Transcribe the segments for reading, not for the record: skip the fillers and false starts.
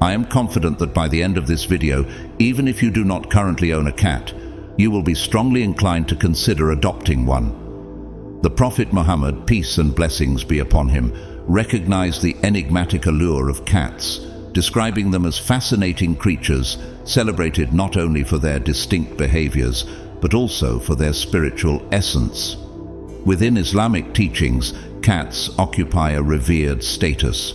I am confident that by the end of this video, even if you do not currently own a cat, you will be strongly inclined to consider adopting one. The Prophet Muhammad, peace and blessings be upon him, recognized the enigmatic allure of cats, describing them as fascinating creatures celebrated not only for their distinct behaviors, but also for their spiritual essence. Within Islamic teachings, cats occupy a revered status.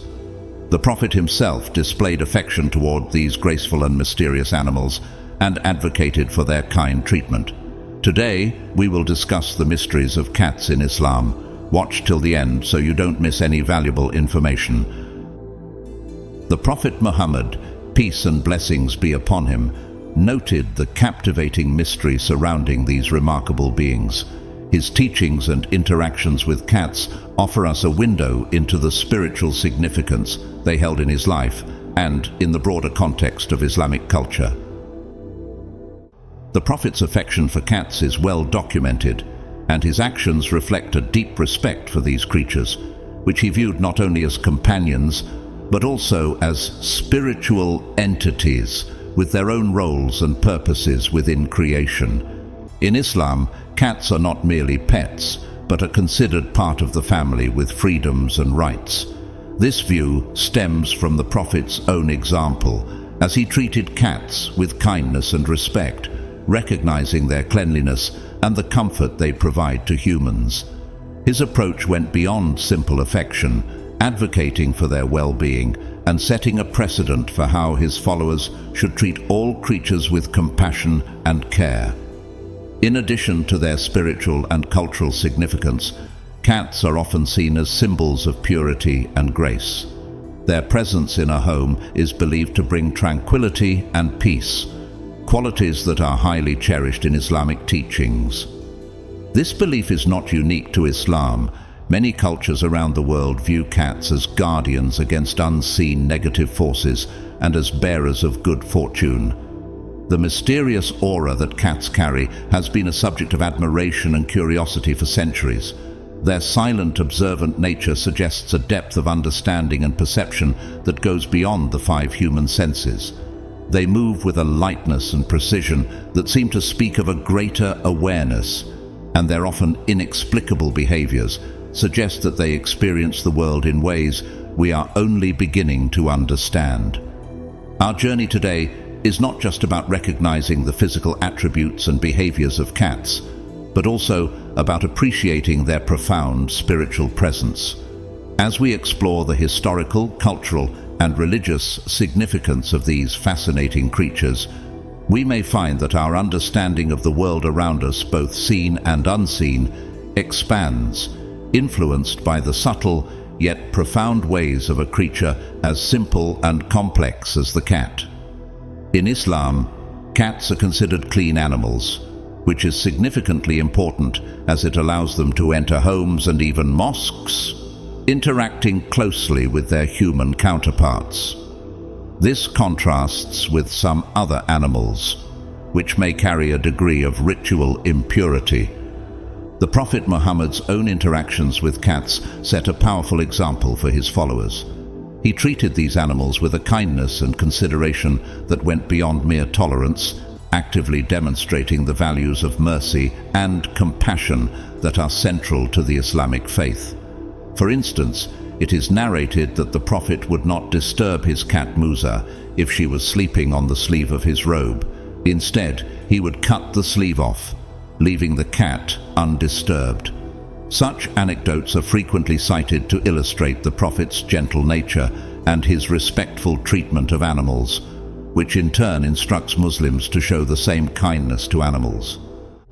The Prophet himself displayed affection toward these graceful and mysterious animals and advocated for their kind treatment. Today, we will discuss the mysteries of cats in Islam. Watch till the end so you don't miss any valuable information. The Prophet Muhammad, peace and blessings be upon him, noted the captivating mystery surrounding these remarkable beings. His teachings and interactions with cats offer us a window into the spiritual significance they held in his life and in the broader context of Islamic culture. The Prophet's affection for cats is well documented, and his actions reflect a deep respect for these creatures, which he viewed not only as companions, but also as spiritual entities with their own roles and purposes within creation. In Islam, cats are not merely pets, but are considered part of the family with freedoms and rights. This view stems from the Prophet's own example, as he treated cats with kindness and respect, recognizing their cleanliness and the comfort they provide to humans. His approach went beyond simple affection, advocating for their well-being and setting a precedent for how his followers should treat all creatures with compassion and care. In addition to their spiritual and cultural significance, cats are often seen as symbols of purity and grace. Their presence in a home is believed to bring tranquility and peace, qualities that are highly cherished in Islamic teachings. This belief is not unique to Islam. Many cultures around the world view cats as guardians against unseen negative forces and as bearers of good fortune. The mysterious aura that cats carry has been a subject of admiration and curiosity for centuries. Their silent, observant nature suggests a depth of understanding and perception that goes beyond the five human senses. They move with a lightness and precision that seem to speak of a greater awareness, and their often inexplicable behaviors suggest that they experience the world in ways we are only beginning to understand. Our journey today is not just about recognizing the physical attributes and behaviors of cats, but also about appreciating their profound spiritual presence. As we explore the historical, cultural, and religious significance of these fascinating creatures, we may find that our understanding of the world around us, both seen and unseen, expands, influenced by the subtle yet profound ways of a creature as simple and complex as the cat. In Islam, cats are considered clean animals, which is significantly important as it allows them to enter homes and even mosques, interacting closely with their human counterparts. This contrasts with some other animals, which may carry a degree of ritual impurity. The Prophet Muhammad's own interactions with cats set a powerful example for his followers. He treated these animals with a kindness and consideration that went beyond mere tolerance, actively demonstrating the values of mercy and compassion that are central to the Islamic faith. For instance, it is narrated that the Prophet would not disturb his cat Musa if she was sleeping on the sleeve of his robe. Instead, he would cut the sleeve off, leaving the cat undisturbed. Such anecdotes are frequently cited to illustrate the Prophet's gentle nature and his respectful treatment of animals, which in turn instructs Muslims to show the same kindness to animals.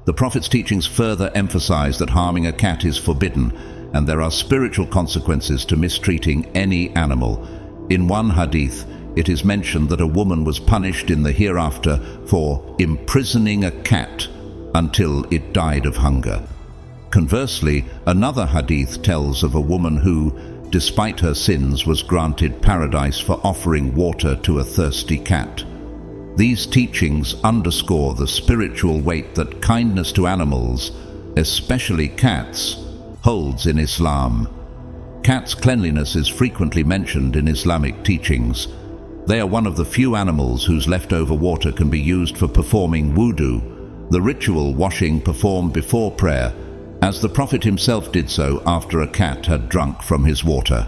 The Prophet's teachings further emphasize that harming a cat is forbidden, and there are spiritual consequences to mistreating any animal. In one hadith, it is mentioned that a woman was punished in the hereafter for imprisoning a cat until it died of hunger. Conversely, another hadith tells of a woman who, despite her sins, was granted paradise for offering water to a thirsty cat. These teachings underscore the spiritual weight that kindness to animals, especially cats, holds in Islam. Cats' cleanliness is frequently mentioned in Islamic teachings. They are one of the few animals whose leftover water can be used for performing wudu, the ritual washing performed before prayer, as the Prophet himself did so after a cat had drunk from his water.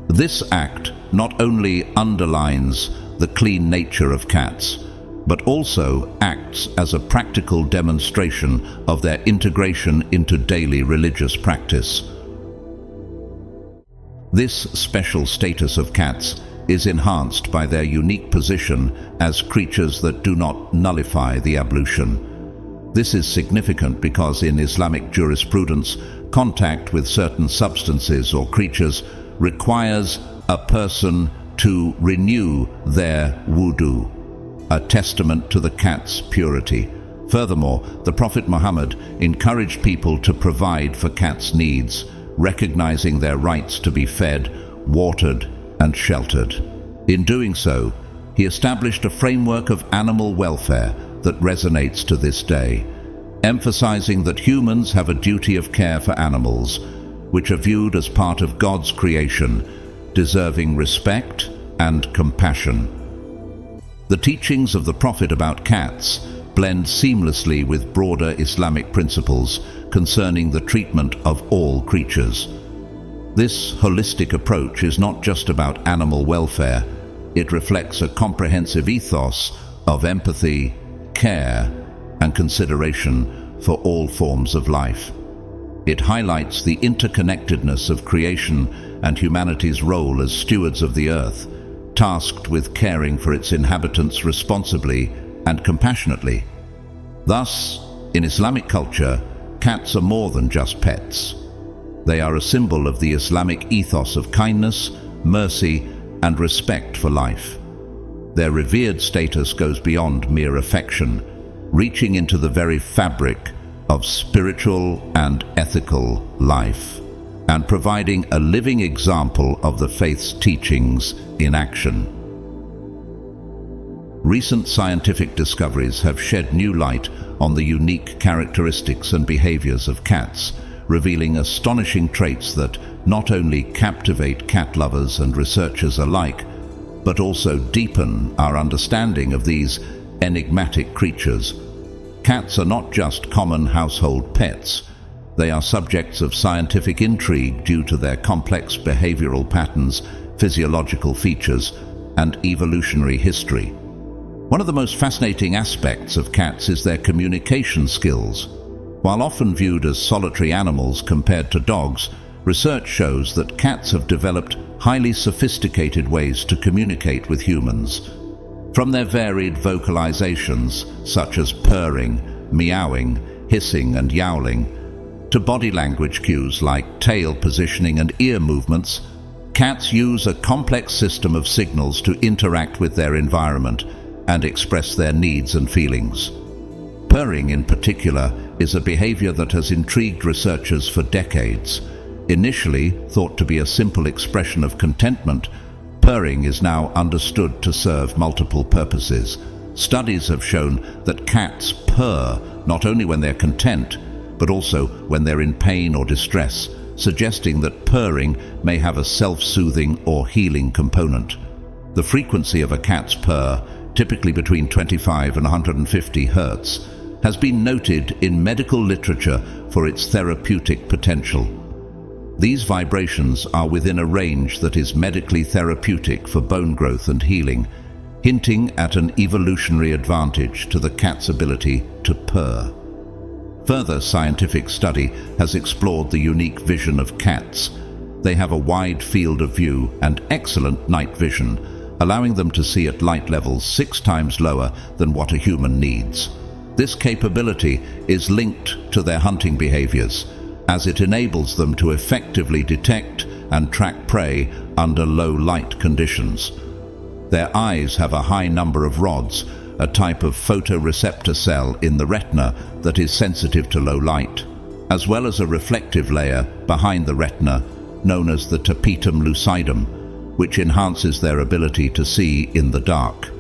This act not only underlines the clean nature of cats, but also acts as a practical demonstration of their integration into daily religious practice. This special status of cats is enhanced by their unique position as creatures that do not nullify the ablution. This is significant because in Islamic jurisprudence, contact with certain substances or creatures requires a person to renew their wudu, a testament to the cat's purity. Furthermore, the Prophet Muhammad encouraged people to provide for cats' needs, recognizing their rights to be fed, watered, and sheltered. In doing so, he established a framework of animal welfare that resonates to this day, emphasizing that humans have a duty of care for animals, which are viewed as part of God's creation, deserving respect and compassion. The teachings of the Prophet about cats blend seamlessly with broader Islamic principles concerning the treatment of all creatures. This holistic approach is not just about animal welfare. It reflects a comprehensive ethos of empathy, care, and consideration for all forms of life. It highlights the interconnectedness of creation and humanity's role as stewards of the earth, tasked with caring for its inhabitants responsibly and compassionately. Thus, in Islamic culture, cats are more than just pets. They are a symbol of the Islamic ethos of kindness, mercy, and respect for life. Their revered status goes beyond mere affection, reaching into the very fabric of spiritual and ethical life, and providing a living example of the faith's teachings in action. Recent scientific discoveries have shed new light on the unique characteristics and behaviors of cats, revealing astonishing traits that not only captivate cat lovers and researchers alike, but also deepen our understanding of these enigmatic creatures. Cats are not just common household pets. They are subjects of scientific intrigue due to their complex behavioral patterns, physiological features, and evolutionary history. One of the most fascinating aspects of cats is their communication skills. While often viewed as solitary animals compared to dogs, research shows that cats have developed highly sophisticated ways to communicate with humans. From their varied vocalizations, such as purring, meowing, hissing, and yowling, to body language cues like tail positioning and ear movements, cats use a complex system of signals to interact with their environment and express their needs and feelings. Purring, in particular, is a behavior that has intrigued researchers for decades. Initially thought to be a simple expression of contentment, purring is now understood to serve multiple purposes. Studies have shown that cats purr not only when they're content, but also when they're in pain or distress, suggesting that purring may have a self-soothing or healing component. The frequency of a cat's purr, typically between 25 and 150 Hz, has been noted in medical literature for its therapeutic potential. These vibrations are within a range that is medically therapeutic for bone growth and healing, hinting at an evolutionary advantage to the cat's ability to purr. Further scientific study has explored the unique vision of cats. They have a wide field of view and excellent night vision, allowing them to see at light levels 6 times lower than what a human needs. This capability is linked to their hunting behaviors, as it enables them to effectively detect and track prey under low light conditions. Their eyes have a high number of rods, a type of photoreceptor cell in the retina that is sensitive to low light, as well as a reflective layer behind the retina known as the tapetum lucidum, which enhances their ability to see in the dark.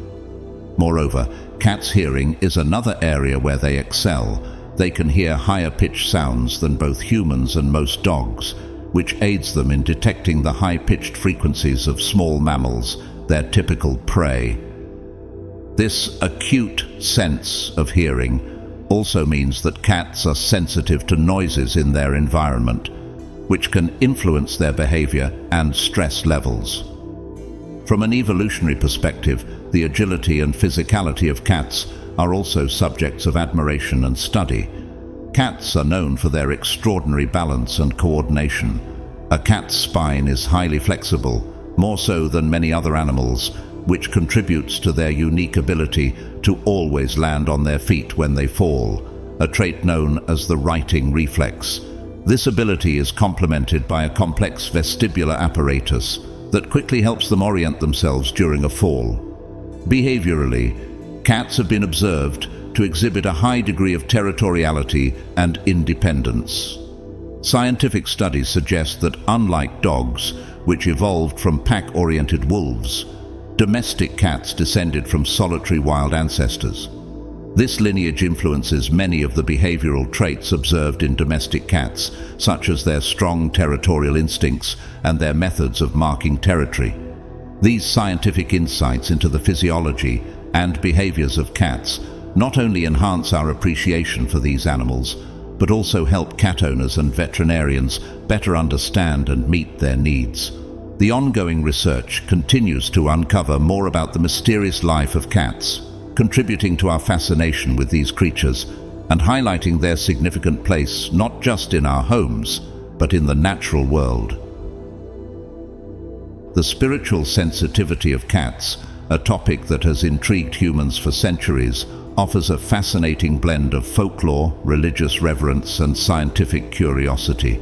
Moreover, cats' hearing is another area where they excel. They can hear higher pitched sounds than both humans and most dogs, which aids them in detecting the high-pitched frequencies of small mammals their typical prey. This acute sense of hearing also means that cats are sensitive to noises in their environment, which can influence their behavior and stress levels. From an evolutionary perspective, the agility and physicality of cats are also subjects of admiration and study. Cats are known for their extraordinary balance and coordination. A cat's spine is highly flexible, more so than many other animals, which contributes to their unique ability to always land on their feet when they fall, a trait known as the righting reflex. This ability is complemented by a complex vestibular apparatus that quickly helps them orient themselves during a fall. Behaviorally, cats have been observed to exhibit a high degree of territoriality and independence. Scientific studies suggest that unlike dogs, which evolved from pack-oriented wolves, domestic cats descended from solitary wild ancestors. This lineage influences many of the behavioral traits observed in domestic cats, such as their strong territorial instincts and their methods of marking territory. These scientific insights into the physiology and behaviors of cats not only enhance our appreciation for these animals, but also help cat owners and veterinarians better understand and meet their needs. The ongoing research continues to uncover more about the mysterious life of cats, contributing to our fascination with these creatures and highlighting their significant place not just in our homes, but in the natural world. The spiritual sensitivity of cats, a topic that has intrigued humans for centuries, offers a fascinating blend of folklore, religious reverence, and scientific curiosity.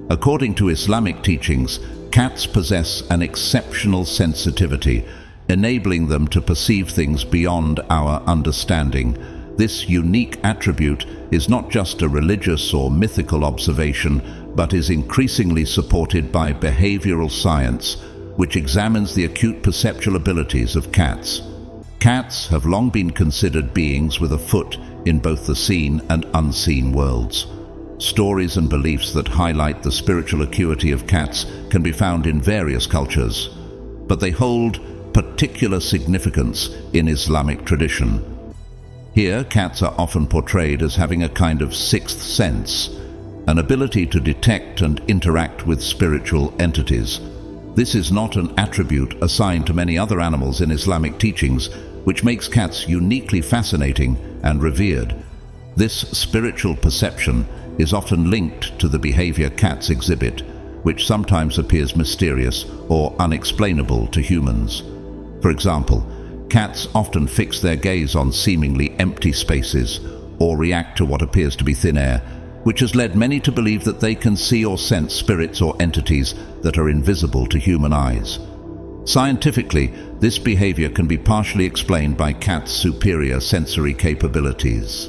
According to Islamic teachings, cats possess an exceptional sensitivity, enabling them to perceive things beyond our understanding. This unique attribute is not just a religious or mythical observation, but is increasingly supported by behavioral science, which examines the acute perceptual abilities of cats. Cats have long been considered beings with a foot in both the seen and unseen worlds. Stories and beliefs that highlight the spiritual acuity of cats can be found in various cultures, but they hold particular significance in Islamic tradition. Here, cats are often portrayed as having a kind of sixth sense, an ability to detect and interact with spiritual entities. This is not an attribute assigned to many other animals in Islamic teachings, which makes cats uniquely fascinating and revered. This spiritual perception is often linked to the behavior cats exhibit, which sometimes appears mysterious or unexplainable to humans. For example, cats often fix their gaze on seemingly empty spaces or react to what appears to be thin air, which has led many to believe that they can see or sense spirits or entities that are invisible to human eyes. Scientifically, this behavior can be partially explained by cats' superior sensory capabilities.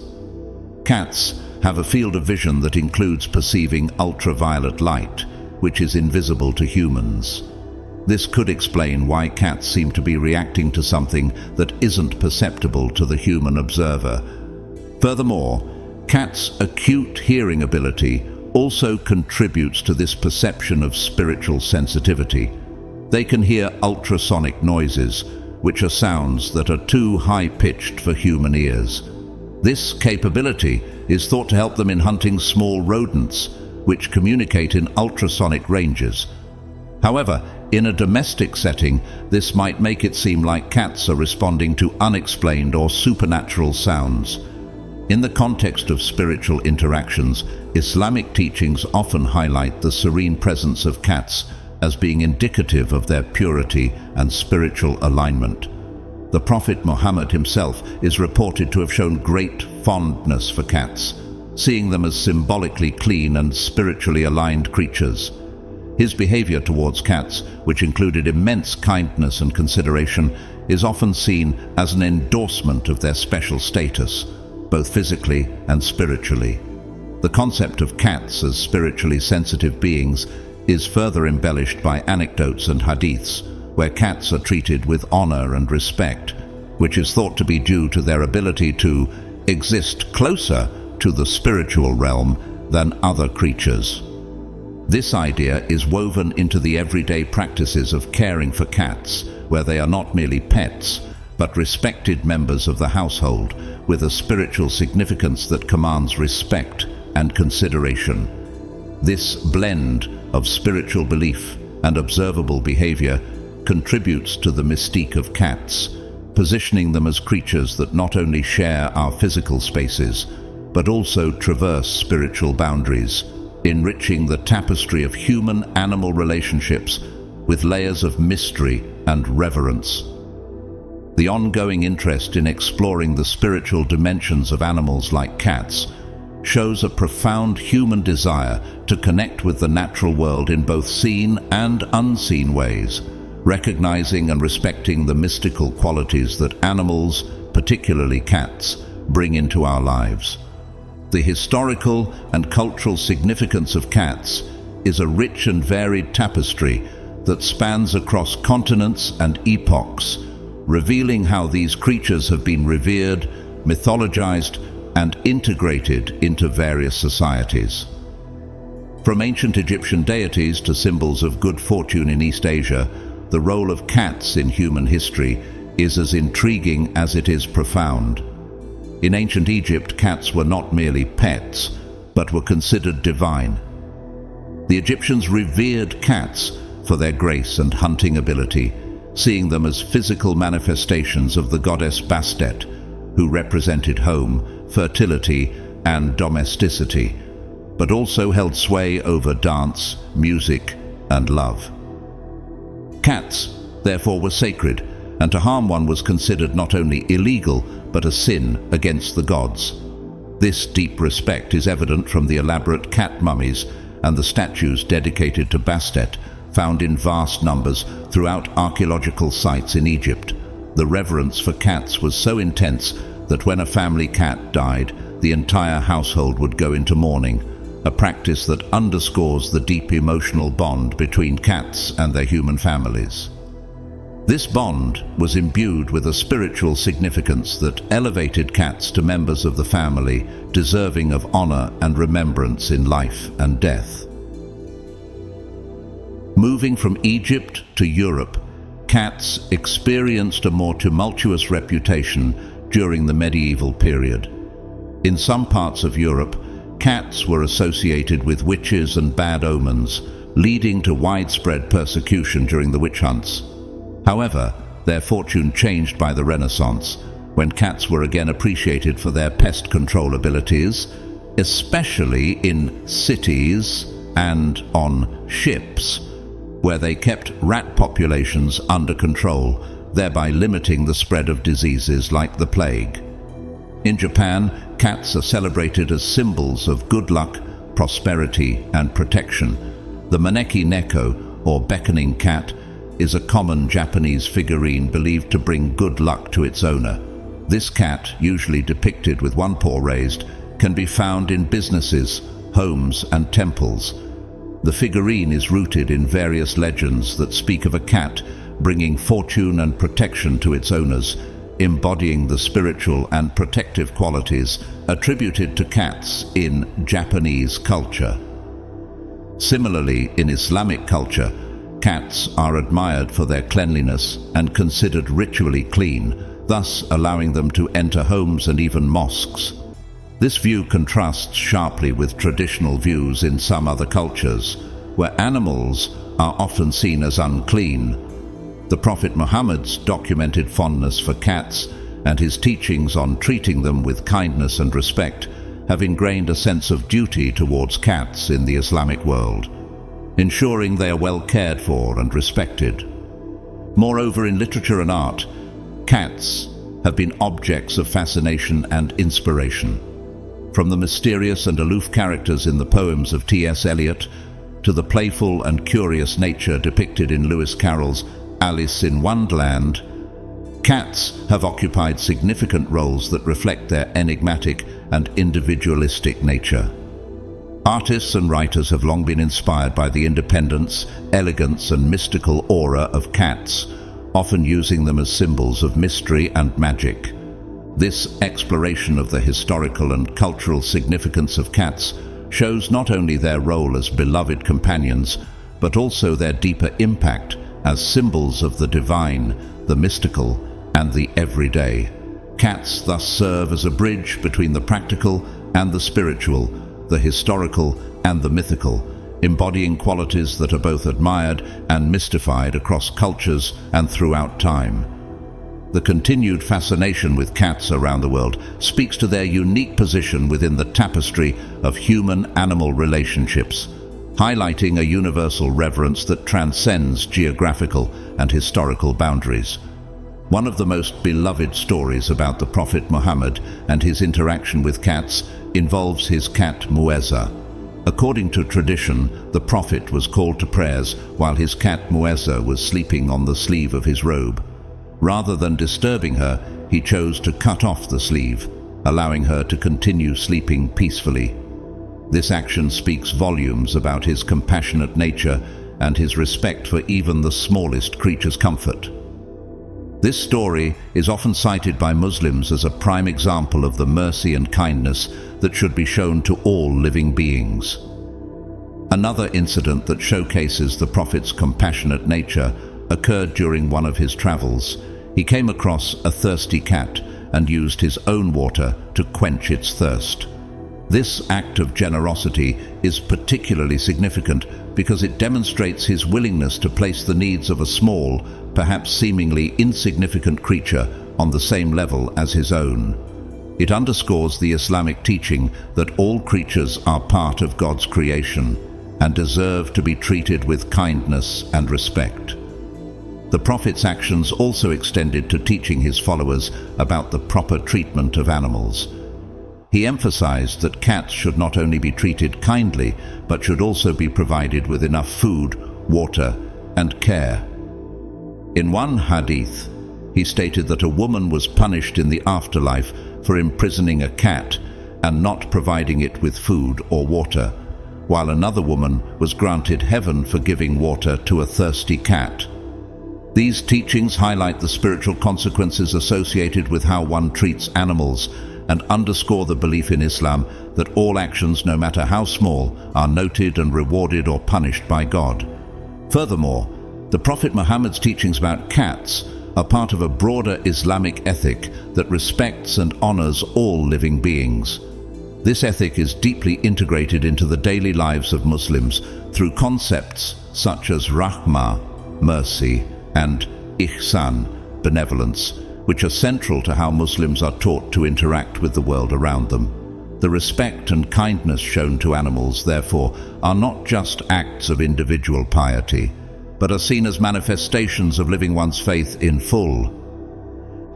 Cats have a field of vision that includes perceiving ultraviolet light, which is invisible to humans. This could explain why cats seem to be reacting to something that isn't perceptible to the human observer. Furthermore, cats' acute hearing ability also contributes to this perception of spiritual sensitivity. They can hear ultrasonic noises, which are sounds that are too high-pitched for human ears. This capability is thought to help them in hunting small rodents, which communicate in ultrasonic ranges. However, in a domestic setting, this might make it seem like cats are responding to unexplained or supernatural sounds. In the context of spiritual interactions, Islamic teachings often highlight the serene presence of cats as being indicative of their purity and spiritual alignment. The Prophet Muhammad himself is reported to have shown great fondness for cats, seeing them as symbolically clean and spiritually aligned creatures. His behavior towards cats, which included immense kindness and consideration, is often seen as an endorsement of their special status, both physically and spiritually. The concept of cats as spiritually sensitive beings is further embellished by anecdotes and hadiths, where cats are treated with honor and respect, which is thought to be due to their ability to exist closer to the spiritual realm than other creatures. This idea is woven into the everyday practices of caring for cats, where they are not merely pets, but respected members of the household, with a spiritual significance that commands respect and consideration. This blend of spiritual belief and observable behavior contributes to the mystique of cats, positioning them as creatures that not only share our physical spaces, but also traverse spiritual boundaries, enriching the tapestry of human-animal relationships with layers of mystery and reverence. The ongoing interest in exploring the spiritual dimensions of animals like cats shows a profound human desire to connect with the natural world in both seen and unseen ways, recognizing and respecting the mystical qualities that animals, particularly cats, bring into our lives. The historical and cultural significance of cats is a rich and varied tapestry that spans across continents and epochs, revealing how these creatures have been revered, mythologized, and integrated into various societies. From ancient Egyptian deities to symbols of good fortune in East Asia, the role of cats in human history is as intriguing as it is profound. In ancient Egypt, cats were not merely pets, but were considered divine. The Egyptians revered cats for their grace and hunting ability, seeing them as physical manifestations of the goddess Bastet, who represented home, fertility, and domesticity, but also held sway over dance, music, and love. Cats, therefore, were sacred, and to harm one was considered not only illegal, but a sin against the gods. This deep respect is evident from the elaborate cat mummies and the statues dedicated to Bastet, found in vast numbers throughout archaeological sites in Egypt. The reverence for cats was so intense that when a family cat died, the entire household would go into mourning, a practice that underscores the deep emotional bond between cats and their human families. This bond was imbued with a spiritual significance that elevated cats to members of the family, deserving of honor and remembrance in life and death. Moving from Egypt to Europe, cats experienced a more tumultuous reputation during the medieval period. In some parts of Europe, cats were associated with witches and bad omens, leading to widespread persecution during the witch hunts. However, their fortune changed by the Renaissance, when cats were again appreciated for their pest control abilities, especially in cities and on ships, where they kept rat populations under control, thereby limiting the spread of diseases like the plague. In Japan, cats are celebrated as symbols of good luck, prosperity, and protection. The maneki neko, or beckoning cat, is a common Japanese figurine believed to bring good luck to its owner. This cat, usually depicted with one paw raised, can be found in businesses, homes, and temples. The figurine is rooted in various legends that speak of a cat bringing fortune and protection to its owners, embodying the spiritual and protective qualities attributed to cats in Japanese culture. Similarly, in Islamic culture, cats are admired for their cleanliness and considered ritually clean, thus allowing them to enter homes and even mosques. This view contrasts sharply with traditional views in some other cultures, where animals are often seen as unclean. The Prophet Muhammad's documented fondness for cats and his teachings on treating them with kindness and respect have ingrained a sense of duty towards cats in the Islamic world, ensuring they are well cared for and respected. Moreover, in literature and art, cats have been objects of fascination and inspiration. From the mysterious and aloof characters in the poems of T.S. Eliot to the playful and curious nature depicted in Lewis Carroll's Alice in Wonderland, cats have occupied significant roles that reflect their enigmatic and individualistic nature. Artists and writers have long been inspired by the independence, elegance, and mystical aura of cats, often using them as symbols of mystery and magic. This exploration of the historical and cultural significance of cats shows not only their role as beloved companions, but also their deeper impact as symbols of the divine, the mystical, and the everyday. Cats thus serve as a bridge between the practical and the spiritual, the historical and the mythical, embodying qualities that are both admired and mystified across cultures and throughout time. The continued fascination with cats around the world speaks to their unique position within the tapestry of human-animal relationships, highlighting a universal reverence that transcends geographical and historical boundaries. One of the most beloved stories about the Prophet Muhammad and his interaction with cats involves his cat Muezza. According to tradition, the Prophet was called to prayers while his cat Muezza was sleeping on the sleeve of his robe. Rather than disturbing her, he chose to cut off the sleeve, allowing her to continue sleeping peacefully. This action speaks volumes about his compassionate nature and his respect for even the smallest creature's comfort. This story is often cited by Muslims as a prime example of the mercy and kindness that should be shown to all living beings. Another incident that showcases the Prophet's compassionate nature occurred during one of his travels. He came across a thirsty cat and used his own water to quench its thirst. This act of generosity is particularly significant because it demonstrates his willingness to place the needs of a small, perhaps seemingly insignificant creature on the same level as his own. It underscores the Islamic teaching that all creatures are part of God's creation and deserve to be treated with kindness and respect. The Prophet's actions also extended to teaching his followers about the proper treatment of animals. He emphasized that cats should not only be treated kindly, but should also be provided with enough food, water, and care. In one hadith, he stated that a woman was punished in the afterlife for imprisoning a cat and not providing it with food or water, while another woman was granted heaven for giving water to a thirsty cat. These teachings highlight the spiritual consequences associated with how one treats animals and underscore the belief in Islam that all actions, no matter how small, are noted and rewarded or punished by God. Furthermore, the Prophet Muhammad's teachings about cats are part of a broader Islamic ethic that respects and honors all living beings. This ethic is deeply integrated into the daily lives of Muslims through concepts such as rahmah, mercy, and ihsan, benevolence, which are central to how Muslims are taught to interact with the world around them. The respect and kindness shown to animals, therefore, are not just acts of individual piety, but are seen as manifestations of living one's faith in full.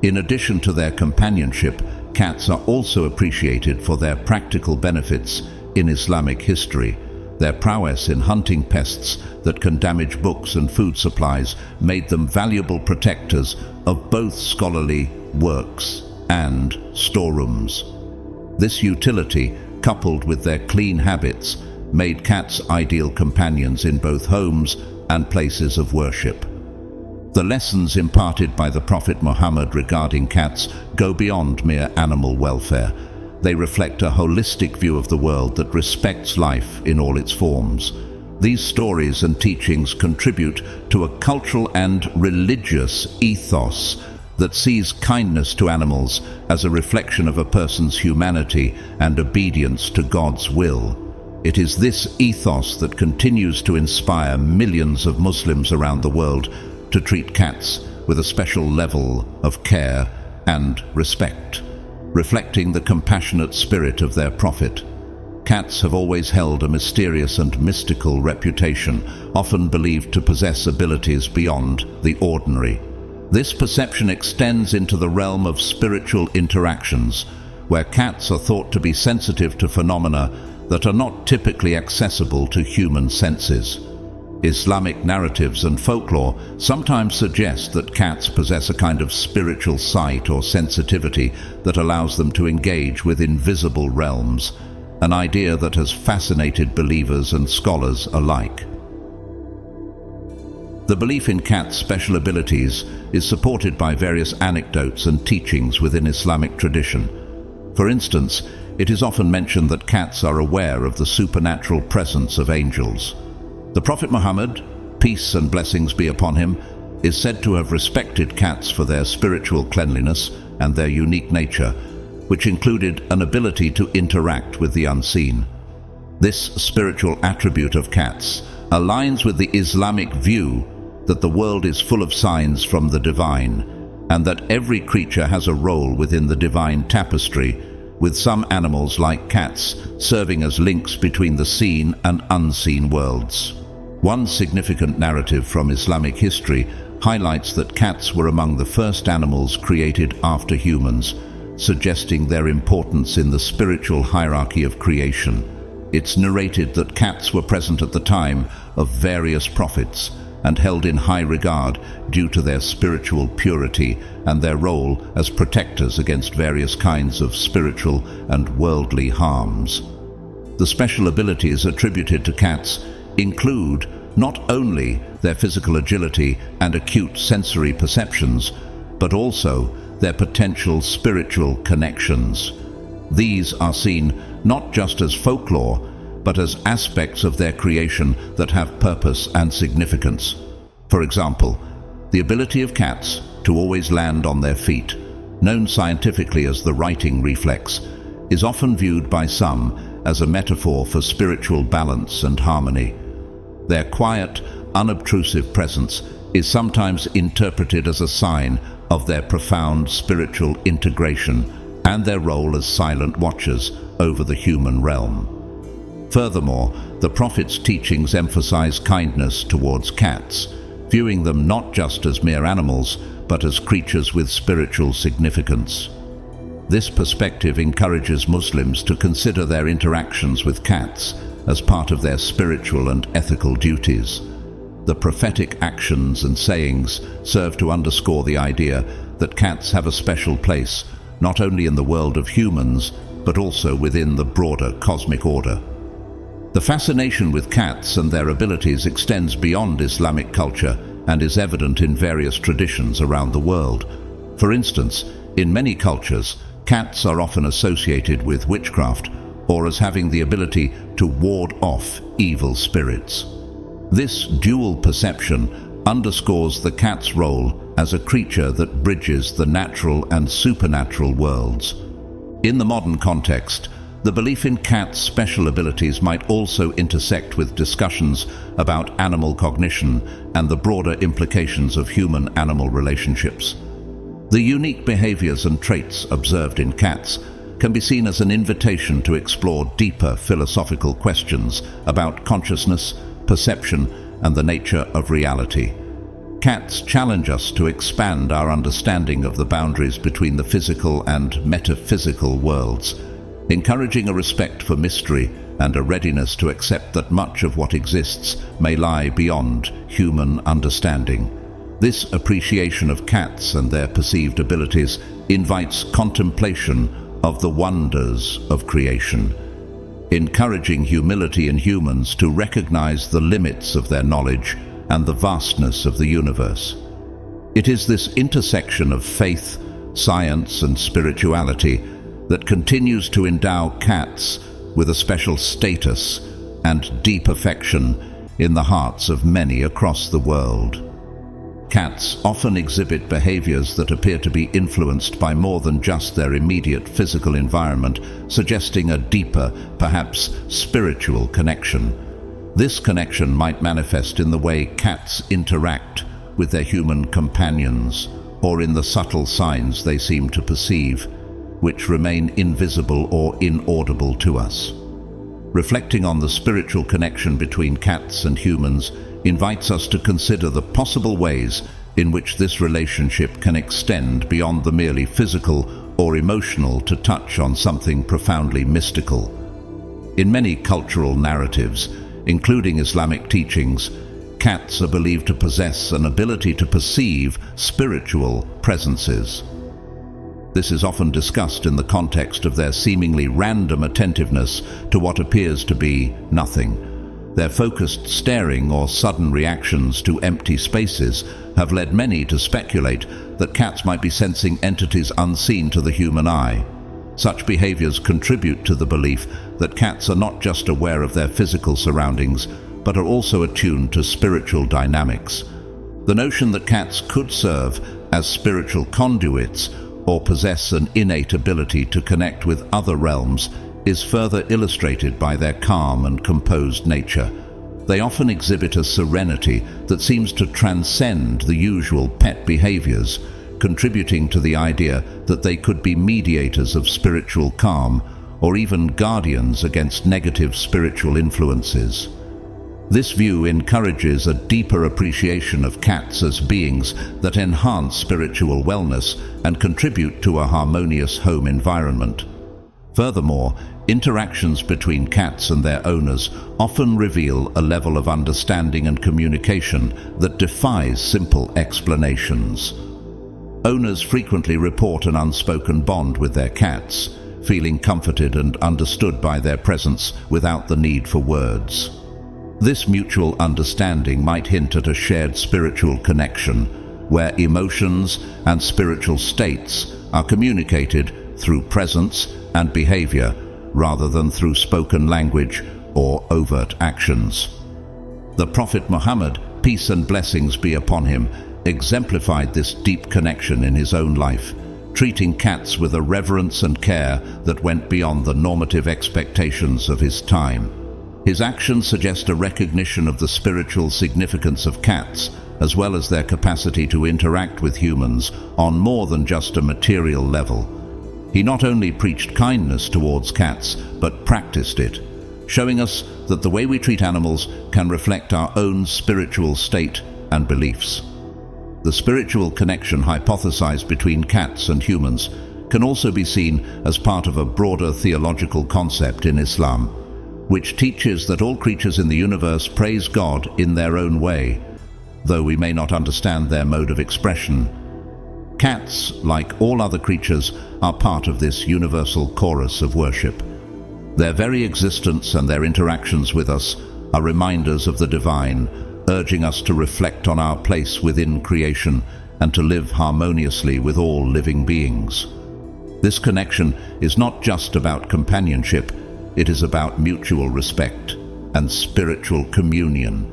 In addition to their companionship, cats are also appreciated for their practical benefits in Islamic history. Their prowess in hunting pests that can damage books and food supplies made them valuable protectors of both scholarly works and storerooms. This utility, coupled with their clean habits, made cats ideal companions in both homes and places of worship. The lessons imparted by the Prophet Muhammad regarding cats go beyond mere animal welfare. They reflect a holistic view of the world that respects life in all its forms. These stories and teachings contribute to a cultural and religious ethos that sees kindness to animals as a reflection of a person's humanity and obedience to God's will. It is this ethos that continues to inspire millions of Muslims around the world to treat cats with a special level of care and respect, reflecting the compassionate spirit of their Prophet. Cats have always held a mysterious and mystical reputation, often believed to possess abilities beyond the ordinary. This perception extends into the realm of spiritual interactions, where cats are thought to be sensitive to phenomena that are not typically accessible to human senses. Islamic narratives and folklore sometimes suggest that cats possess a kind of spiritual sight or sensitivity that allows them to engage with invisible realms, an idea that has fascinated believers and scholars alike. The belief in cats' special abilities is supported by various anecdotes and teachings within Islamic tradition. For instance, it is often mentioned that cats are aware of the supernatural presence of angels. The Prophet Muhammad, peace and blessings be upon him, is said to have respected cats for their spiritual cleanliness and their unique nature, which included an ability to interact with the unseen. This spiritual attribute of cats aligns with the Islamic view that the world is full of signs from the divine, and that every creature has a role within the divine tapestry, with some animals like cats serving as links between the seen and unseen worlds. One significant narrative from Islamic history highlights that cats were among the first animals created after humans, suggesting their importance in the spiritual hierarchy of creation. It's narrated that cats were present at the time of various prophets and held in high regard due to their spiritual purity and their role as protectors against various kinds of spiritual and worldly harms. The special abilities attributed to cats include not only their physical agility and acute sensory perceptions, but also their potential spiritual connections. These are seen not just as folklore, but as aspects of their creation that have purpose and significance. For example, the ability of cats to always land on their feet, known scientifically as the righting reflex, is often viewed by some as a metaphor for spiritual balance and harmony. Their quiet, unobtrusive presence is sometimes interpreted as a sign of their profound spiritual integration and their role as silent watchers over the human realm. Furthermore, the Prophet's teachings emphasize kindness towards cats, viewing them not just as mere animals, but as creatures with spiritual significance. This perspective encourages Muslims to consider their interactions with cats as part of their spiritual and ethical duties. The prophetic actions and sayings serve to underscore the idea that cats have a special place, not only in the world of humans, but also within the broader cosmic order. The fascination with cats and their abilities extends beyond Islamic culture and is evident in various traditions around the world. For instance, in many cultures, cats are often associated with witchcraft or as having the ability to ward off evil spirits. This dual perception underscores the cat's role as a creature that bridges the natural and supernatural worlds. In the modern context, the belief in cats' special abilities might also intersect with discussions about animal cognition and the broader implications of human-animal relationships. The unique behaviors and traits observed in cats can be seen as an invitation to explore deeper philosophical questions about consciousness, perception, and the nature of reality. Cats challenge us to expand our understanding of the boundaries between the physical and metaphysical worlds, encouraging a respect for mystery and a readiness to accept that much of what exists may lie beyond human understanding. This appreciation of cats and their perceived abilities invites contemplation of the wonders of creation, encouraging humility in humans to recognize the limits of their knowledge and the vastness of the universe. It is this intersection of faith, science, and spirituality that continues to endow cats with a special status and deep affection in the hearts of many across the world. Cats often exhibit behaviors that appear to be influenced by more than just their immediate physical environment, suggesting a deeper, perhaps spiritual connection. This connection might manifest in the way cats interact with their human companions, or in the subtle signs they seem to perceive, which remain invisible or inaudible to us. Reflecting on the spiritual connection between cats and humans invites us to consider the possible ways in which this relationship can extend beyond the merely physical or emotional to touch on something profoundly mystical. In many cultural narratives, including Islamic teachings, cats are believed to possess an ability to perceive spiritual presences. This is often discussed in the context of their seemingly random attentiveness to what appears to be nothing. Their focused staring or sudden reactions to empty spaces have led many to speculate that cats might be sensing entities unseen to the human eye. Such behaviors contribute to the belief that cats are not just aware of their physical surroundings, but are also attuned to spiritual dynamics. The notion that cats could serve as spiritual conduits or possess an innate ability to connect with other realms is further illustrated by their calm and composed nature. They often exhibit a serenity that seems to transcend the usual pet behaviors, contributing to the idea that they could be mediators of spiritual calm or even guardians against negative spiritual influences. This view encourages a deeper appreciation of cats as beings that enhance spiritual wellness and contribute to a harmonious home environment. Furthermore, interactions between cats and their owners often reveal a level of understanding and communication that defies simple explanations. Owners frequently report an unspoken bond with their cats, feeling comforted and understood by their presence without the need for words. This mutual understanding might hint at a shared spiritual connection, where emotions and spiritual states are communicated through presence and behavior rather than through spoken language or overt actions. The Prophet Muhammad, peace and blessings be upon him, exemplified this deep connection in his own life, treating cats with a reverence and care that went beyond the normative expectations of his time. His actions suggest a recognition of the spiritual significance of cats, as well as their capacity to interact with humans on more than just a material level. He not only preached kindness towards cats, but practiced it, showing us that the way we treat animals can reflect our own spiritual state and beliefs. The spiritual connection hypothesized between cats and humans can also be seen as part of a broader theological concept in Islam, which teaches that all creatures in the universe praise God in their own way, though we may not understand their mode of expression. Cats, like all other creatures, are part of this universal chorus of worship. Their very existence and their interactions with us are reminders of the divine, urging us to reflect on our place within creation and to live harmoniously with all living beings. This connection is not just about companionship, it is about mutual respect and spiritual communion.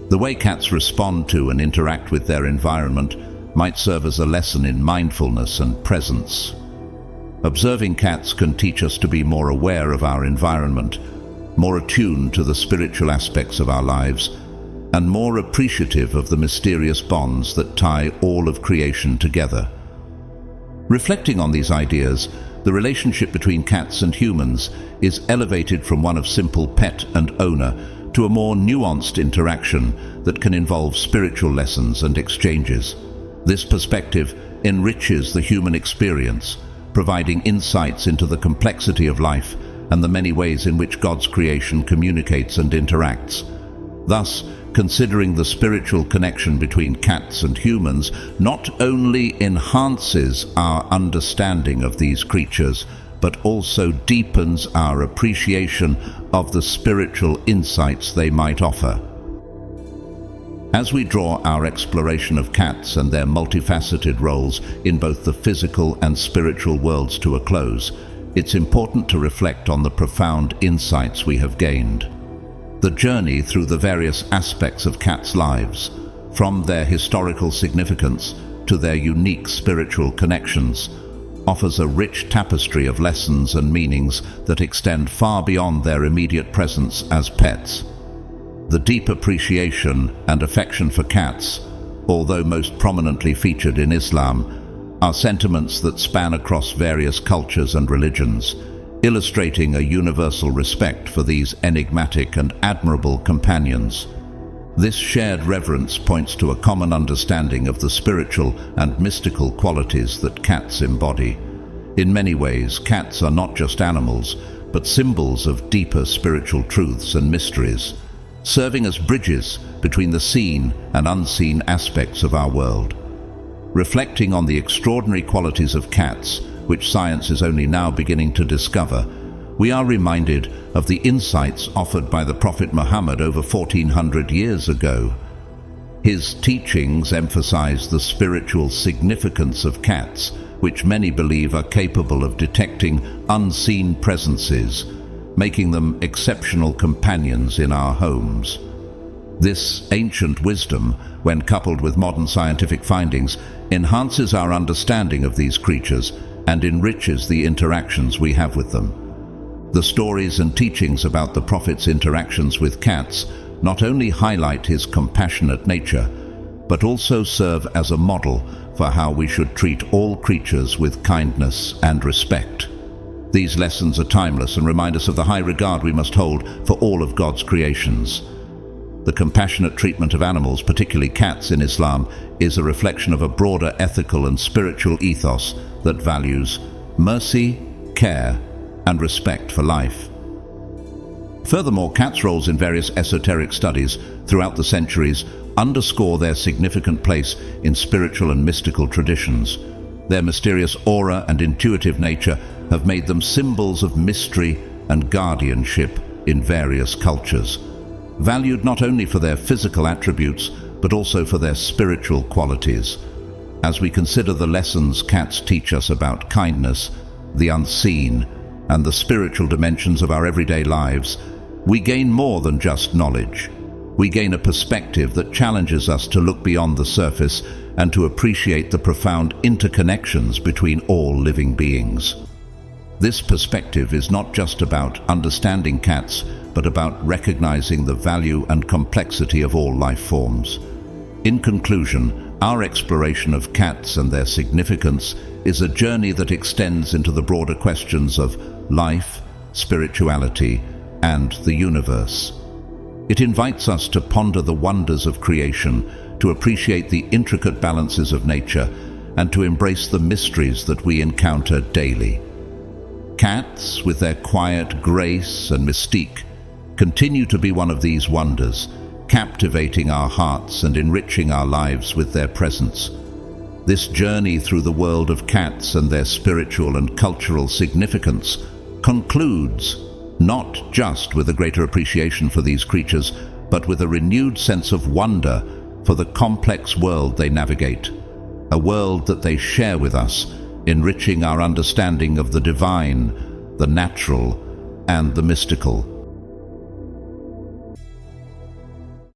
The way cats respond to and interact with their environment might serve as a lesson in mindfulness and presence. Observing cats can teach us to be more aware of our environment, more attuned to the spiritual aspects of our lives, and more appreciative of the mysterious bonds that tie all of creation together. Reflecting on these ideas, the relationship between cats and humans is elevated from one of simple pet and owner to a more nuanced interaction that can involve spiritual lessons and exchanges. This perspective enriches the human experience, providing insights into the complexity of life and the many ways in which God's creation communicates and interacts. Thus, considering the spiritual connection between cats and humans not only enhances our understanding of these creatures, but also deepens our appreciation of the spiritual insights they might offer. As we draw our exploration of cats and their multifaceted roles in both the physical and spiritual worlds to a close, it's important to reflect on the profound insights we have gained. The journey through the various aspects of cats' lives, from their historical significance to their unique spiritual connections, offers a rich tapestry of lessons and meanings that extend far beyond their immediate presence as pets. The deep appreciation and affection for cats, although most prominently featured in Islam, are sentiments that span across various cultures and religions, illustrating a universal respect for these enigmatic and admirable companions. This shared reverence points to a common understanding of the spiritual and mystical qualities that cats embody. In many ways, cats are not just animals, but symbols of deeper spiritual truths and mysteries, serving as bridges between the seen and unseen aspects of our world. Reflecting on the extraordinary qualities of cats, which science is only now beginning to discover, we are reminded of the insights offered by the Prophet Muhammad over 1400 years ago. His teachings emphasize the spiritual significance of cats, which many believe are capable of detecting unseen presences, making them exceptional companions in our homes. This ancient wisdom, when coupled with modern scientific findings, enhances our understanding of these creatures and enriches the interactions we have with them. The stories and teachings about the Prophet's interactions with cats not only highlight his compassionate nature, but also serve as a model for how we should treat all creatures with kindness and respect. These lessons are timeless and remind us of the high regard we must hold for all of God's creations. The compassionate treatment of animals, particularly cats in Islam, is a reflection of a broader ethical and spiritual ethos that values mercy, care, and respect for life. Furthermore, cats' roles in various esoteric studies throughout the centuries underscore their significant place in spiritual and mystical traditions. Their mysterious aura and intuitive nature have made them symbols of mystery and guardianship in various cultures, valued not only for their physical attributes, but also for their spiritual qualities. As we consider the lessons cats teach us about kindness, the unseen, and the spiritual dimensions of our everyday lives, we gain more than just knowledge. We gain a perspective that challenges us to look beyond the surface and to appreciate the profound interconnections between all living beings. This perspective is not just about understanding cats, but about recognizing the value and complexity of all life forms. In conclusion, our exploration of cats and their significance is a journey that extends into the broader questions of life, spirituality, and the universe. It invites us to ponder the wonders of creation, to appreciate the intricate balances of nature, and to embrace the mysteries that we encounter daily. Cats, with their quiet grace and mystique, continue to be one of these wonders, captivating our hearts and enriching our lives with their presence. This journey through the world of cats and their spiritual and cultural significance concludes not just with a greater appreciation for these creatures, but with a renewed sense of wonder for the complex world they navigate, a world that they share with us, enriching our understanding of the divine, the natural, and the mystical.